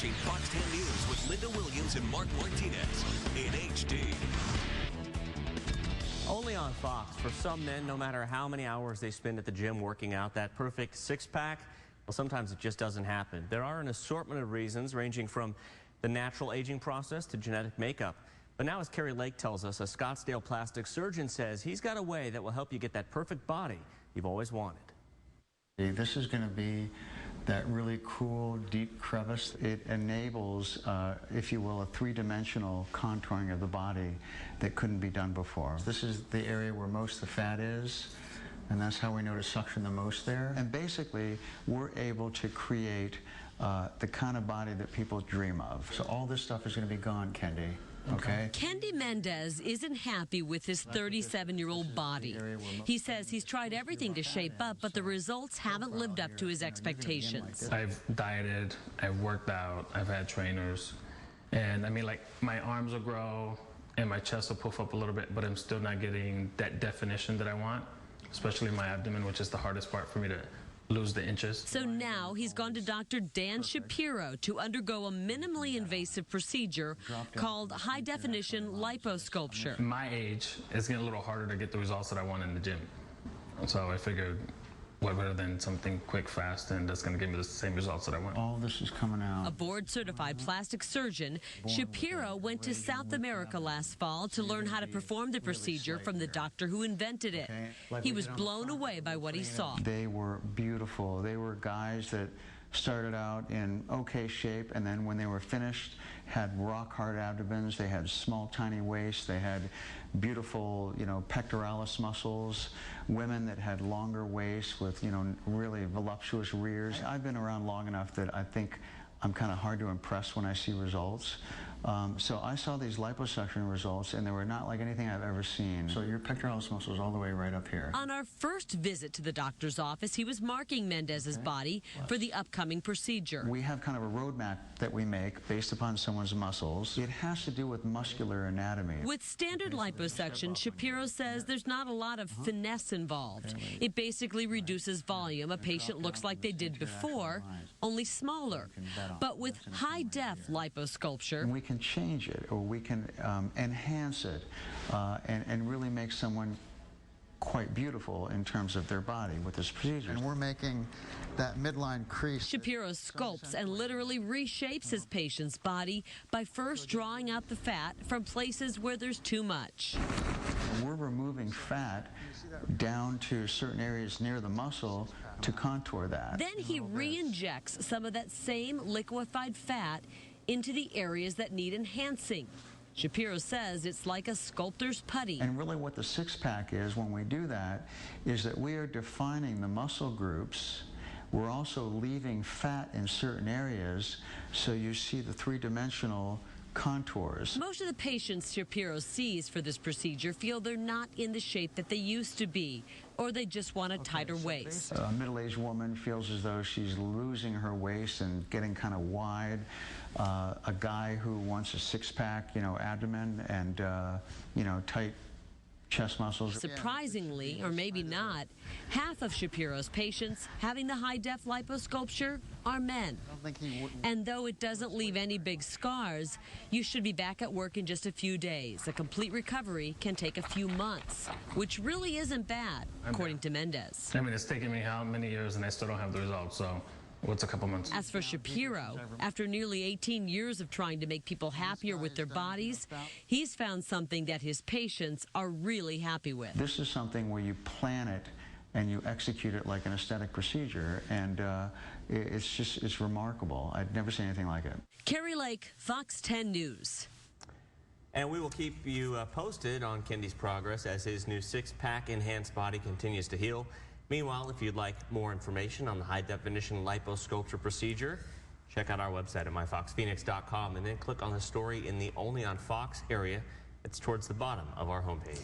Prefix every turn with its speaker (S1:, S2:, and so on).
S1: watching Fox 10 News with Linda Williams and Mark Martinez in HD.
S2: Only on Fox. For some men, no matter how many hours they spend at the gym working out, that perfect six-pack, well, sometimes it just doesn't happen. There are an assortment of reasons, ranging from the natural aging process to genetic makeup. But now, as Carrie Lake tells us, a Scottsdale plastic surgeon says he's got a way that will help you get that perfect body you've always wanted.
S3: This is going to be that really cool, deep crevice. It enables, if you will, a three-dimensional contouring of the body that couldn't be done before. This is the area where most of the fat is, and that's how we know to suction the most there. And basically, we're able to create the kind of body that people dream of. So all this stuff is going to be gone, Kendi. Okay.
S4: Kendi Mendez isn't happy with his 37-year-old body. He says he's tried everything to shape up, but the results haven't lived up to his expectations.
S5: I've dieted, I've worked out, I've had trainers, and I mean, like, my arms will grow and my chest will puff up a little bit, but I'm still not getting that definition that I want, especially my abdomen, which is the hardest part for me to lose the inches.
S4: So now he's gone to Dr. Dan Shapiro to undergo a minimally invasive procedure called high-definition liposculpture.
S5: My age, it's getting a little harder to get the results that I want in the gym. So I figured, what better than something quick, fast, and that's going to give me the same results that I want.
S3: All this is coming out.
S4: A board-certified plastic surgeon, Shapiro went to South America last fall to learn how to perform the procedure from the doctor who invented it. He was blown away by what he saw.
S3: They were beautiful. They were guys that started out in okay shape, and then when they were finished, had rock-hard abdomens. They had small, tiny waists. They had beautiful, pectoralis muscles. Women that had longer waists with, really voluptuous rears. I've been around long enough that I think I'm kind of hard to impress when I see results. So I saw these liposuction results, and they were not like anything I've ever seen. So your pectoralis muscle is all the way right up here.
S4: On our first visit to the doctor's office, he was marking Mendez's body for the upcoming procedure.
S3: We have kind of a roadmap that we make based upon someone's muscles. It has to do with muscular anatomy.
S4: With standard liposuction, Shapiro says there's not a lot of finesse involved. It basically reduces volume. A patient looks like they did before, only smaller. But with high-def liposculpture,
S3: we can change it, or we can enhance it, and really make someone quite beautiful in terms of their body with this procedure. And we're making that midline crease.
S4: Shapiro sculpts and literally reshapes his patient's body by first drawing out the fat from places where there's too much.
S3: We're removing fat down to certain areas near the muscle to contour that.
S4: Then he re-injects some of that same liquefied fat into the areas that need enhancing. Shapiro says it's like a sculptor's putty.
S3: And really what the six-pack is when we do that is that we are defining the muscle groups. We're also leaving fat in certain areas, so you see the three-dimensional contours.
S4: Most of the patients Shapiro sees for this procedure feel they're not in the shape that they used to be, or they just want a tighter waist.
S3: A middle-aged woman feels as though she's losing her waist and getting kind of wide. A guy who wants a six-pack, abdomen and, tight chest muscles.
S4: Surprisingly, or maybe not, half of Shapiro's patients having the high-def liposculpture are men. And though it doesn't leave any big scars, you should be back at work in just a few days. A complete recovery can take a few months, which really isn't bad, according to Mendez.
S5: I mean, it's taken me how many years, and I still don't have the results, so what's a couple months?
S4: As for Shapiro, after nearly 18 years of trying to make people happier with their bodies, he's found something that his patients are really happy with.
S3: This is something where you plan it and you execute it like an aesthetic procedure, and it's remarkable. I'd never seen anything like it.
S4: Carrie Lake, Fox 10 News.
S2: And we will keep you posted on Kendi's progress as his new six-pack enhanced body continues to heal. Meanwhile, if you'd like more information on the high-definition liposculpture procedure, check out our website at myfoxphoenix.com and then click on the story in the Only on Fox area. It's towards the bottom of our homepage.